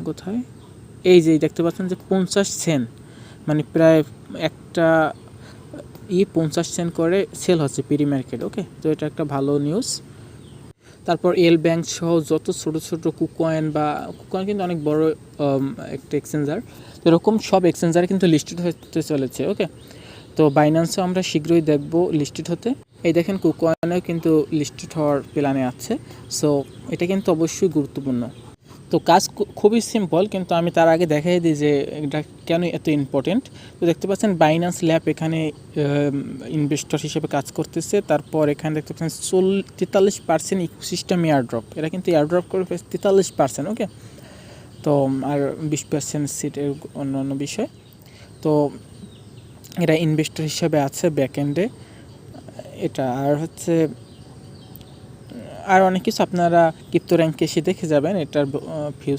কোথায়, এই যে দেখতে পাচ্ছেন যে 50 সেন্ট, মানে প্রায় একটা 50 সেন্ট করে সেল হচ্ছে প্রি মার্কেট। ওকে, তো এটা একটা ভালো নিউজ। তারপর এল ব্যাংক সহ যত ছোটো ছোটো কুকয়েন, বা কুকয়েন কিন্তু অনেক বড় একটা এক্সচেঞ্জার, এরকম সব এক্সচেঞ্জারে কিন্তু লিস্টেড হতে চলেছে। ওকে, তো বাইন্যান্সও আমরা শীঘ্রই দেখব লিস্টেড হতে। এই দেখেন কুকয়েনও কিন্তু লিস্টেড হওয়ার প্ল্যানে আছে। সো এটা কিন্তু অবশ্যই গুরুত্বপূর্ণ। তো কাজ খুবই সিম্পল, কিন্তু আমি তার আগে দেখাই দিই যে এটা কেন এত ইম্পর্টেন্ট। তো দেখতে পাচ্ছেন বাইন্যান্স ল্যাব এখানে ইনভেস্টর হিসেবে কাজ করতেছে। তারপর এখানে দেখতে পাচ্ছেন 43% ইকোসিস্টেম এয়ারড্রপ, এরা কিন্তু এয়ারড্রপ করে 43%। ওকে, তো আর 20% সিটের অন্য অন্য বিষয়। তো এরা ইনভেস্টর হিসেবে আছে ব্যাকএন্ডে এটা। আর হচ্ছে আর অনেক কিছু আপনারা ক্রিপ্টো র্যাঙ্কে এসে দেখে যাবেন এটার ফিউচার।